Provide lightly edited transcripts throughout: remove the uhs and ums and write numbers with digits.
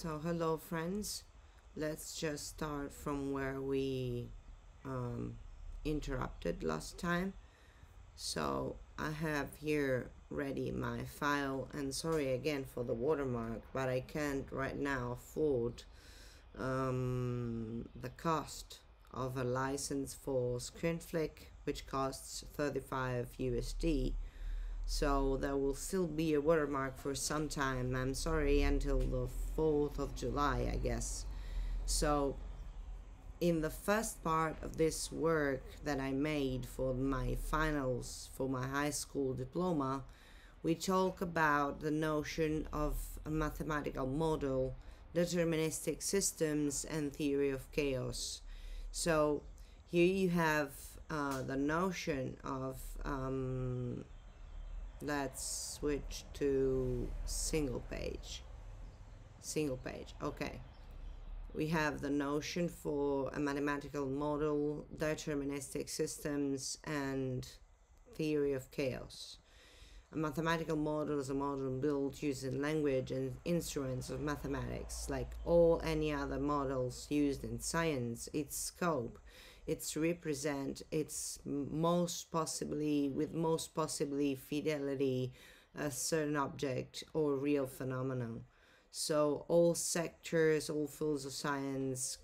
So hello friends, let's just start from where we interrupted last time. So I have here ready my file, and sorry again for the watermark, but I can't right now afford the cost of a license for Screenflick, which costs 35 USD. So there will still be a watermark for some time. I'm sorry, until the 4th of July, I guess. So in the first part of this work that I made for my finals for my high school diploma, we talk about the notion of a mathematical model, deterministic systems, and theory of chaos. So here you have the notion of let's switch to single page. Okay, we have the notion for a mathematical model, deterministic systems, and theory of chaos. A mathematical model is a model built using language and instruments of mathematics. Like all any other models used in science, its scope, it's represent its most possibly fidelity a certain object or real phenomenon. So all sectors, all fields of science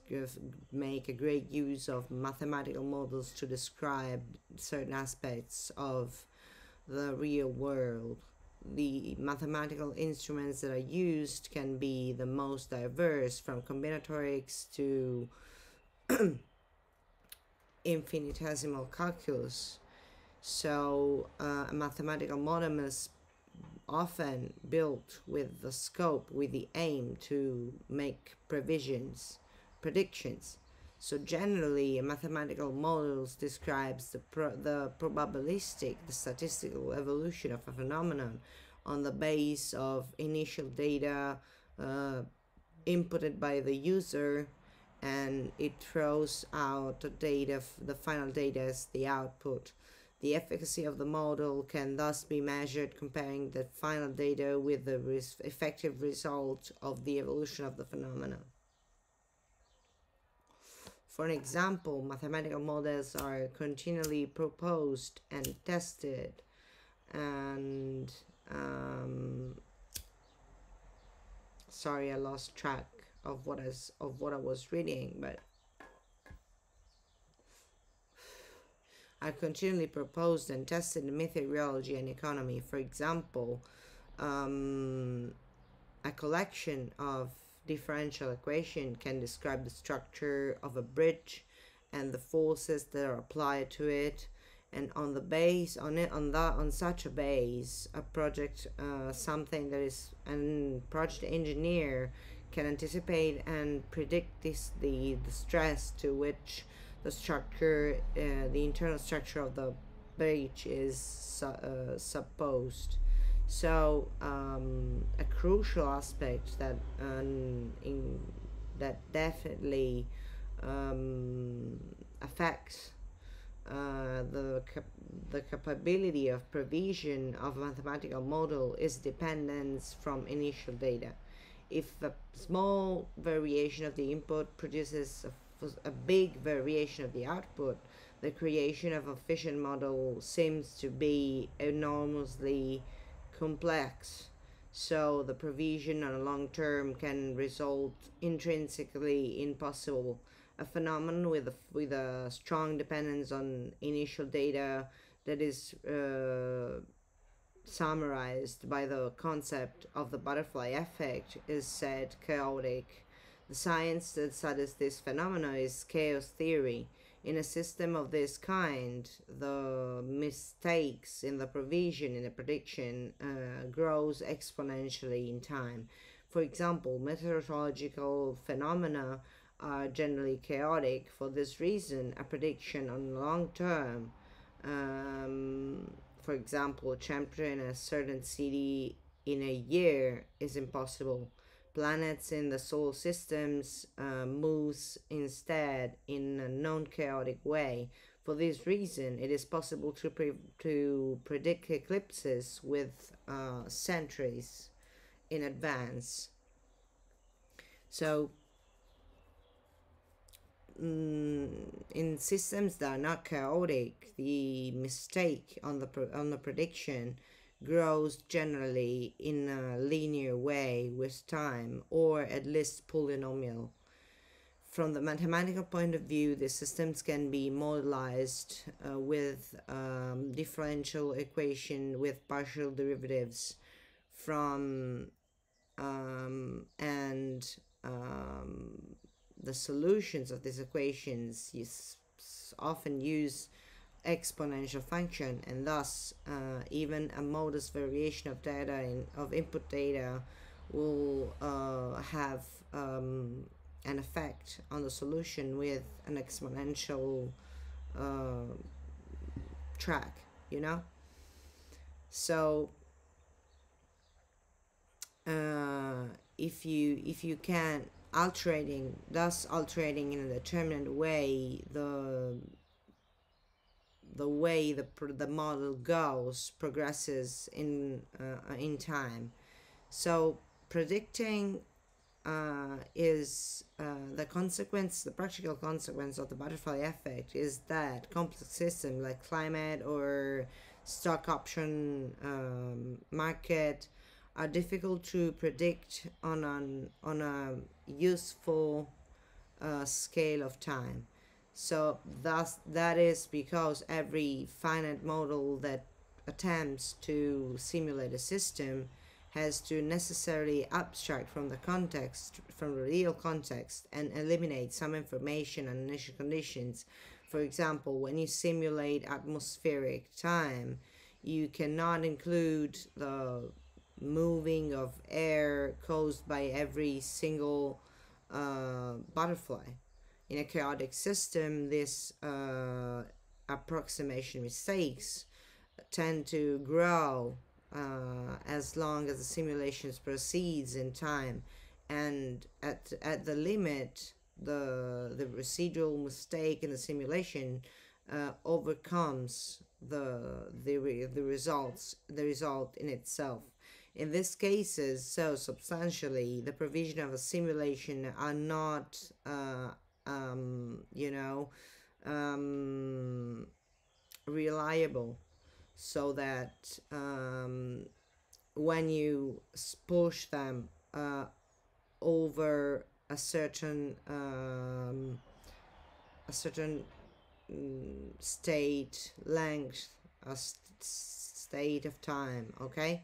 make a great use of mathematical models to describe certain aspects of the real world. The mathematical instruments that are used can be the most diverse, from combinatorics to infinitesimal calculus. So a mathematical model is often built with the scope, with the aim to make predictions. So generally, a mathematical model describes the probabilistic, the statistical evolution of a phenomenon on the base of initial data inputted by the user, and it throws out the final data as the output. The efficacy of the model can thus be measured comparing the final data with the effective result of the evolution of the phenomenon. For an example, mathematical models are continually proposed and tested, and sorry, I lost track of what I was reading, but are continually proposed and tested in meteorology and economy. For example, a collection of differential equation can describe the structure of a bridge and the forces that are applied to it, and on the base on such a base, a project something that is a project engineer can anticipate and predict the stress to which the structure, the internal structure of the bridge is supposed. So a crucial aspect that that definitely affects the capability of provision of a mathematical model is dependence from initial data. If a small variation of the input produces a big variation of the output, the creation of a efficient model seems to be enormously complex. So the provision on a long term can result intrinsically impossible. A phenomenon with a strong dependence on initial data that is summarized by the concept of the butterfly effect is said chaotic. The science that studies this phenomenon is chaos theory. In a system of this kind, the mistakes in the provision in the prediction grows exponentially in time. For example, meteorological phenomena are generally chaotic. For this reason, a prediction on long term, for example, temperature in a certain city in a year, is impossible. Planets in the solar systems moves instead in a non-chaotic way. For this reason, it is possible to predict eclipses with centuries in advance. So in systems that are not chaotic, the mistake on the prediction grows generally in a linear way with time, or at least polynomial. From the mathematical point of view, the systems can be modelized with differential equation with partial derivatives from and the solutions of these equations often use exponential function, and thus even a modest variation of of input data will have an effect on the solution with an exponential uh, track, you know. So if you can altering in a determined way the way the model progresses in time. So predicting is the practical consequence of the butterfly effect is that complex systems like climate or stock option market are difficult to predict on a useful scale of time. So that is because every finite model that attempts to simulate a system has to necessarily abstract from the real context, and eliminate some information and initial conditions. For example, when you simulate atmospheric time, you cannot include the moving of air caused by every single butterfly. In a chaotic system, this approximation mistakes tend to grow as long as the simulations proceeds in time, and at the limit, the residual mistake in the simulation overcomes the result in itself. In these cases, so substantially, the provision of a simulation are not you know reliable, so that when you push them over a certain state length, state of time, okay.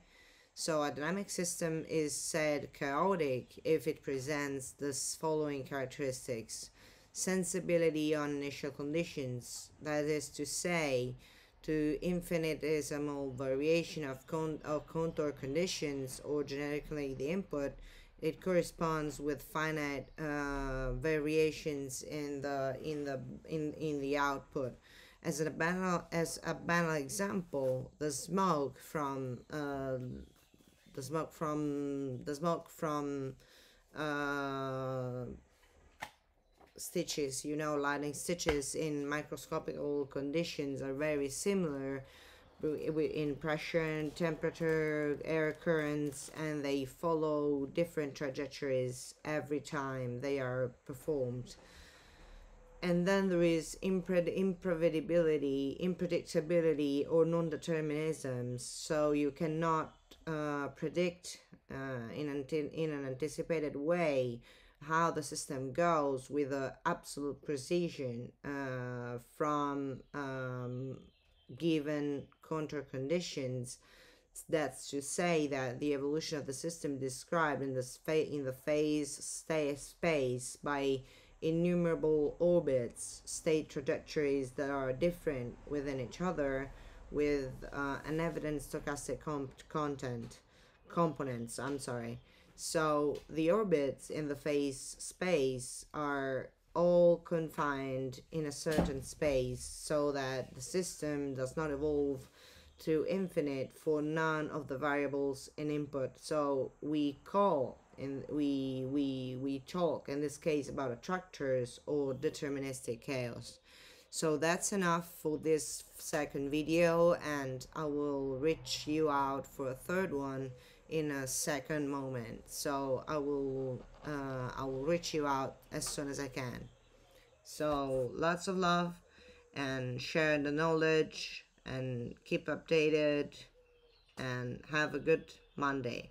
So a dynamic system is said chaotic if it presents the following characteristics: sensibility on initial conditions, that is to say, to infinitesimal variation of contour conditions, or generically the input. It corresponds with finite variations in the output. As a banal example, the smoke from stitches, lighting stitches in microscopical conditions are very similar in pressure and temperature, air currents, and they follow different trajectories every time they are performed. And then there is unpredictability, or non-determinism. So you cannot predict in an anticipated way how the system goes with absolute precision from given counter conditions. That's to say that the evolution of the system described in the phase space by innumerable orbits, state trajectories that are different within each other, with an evident stochastic components. So the orbits in the phase space are all confined in a certain space, so that the system does not evolve to infinite for none of the variables in input. So we talk in this case about attractors or deterministic chaos. So that's enough for this second video, and I will reach you out for a third one in a second moment. So I will reach you out as soon as I can. So lots of love, and share the knowledge, and keep updated, and have a good Monday.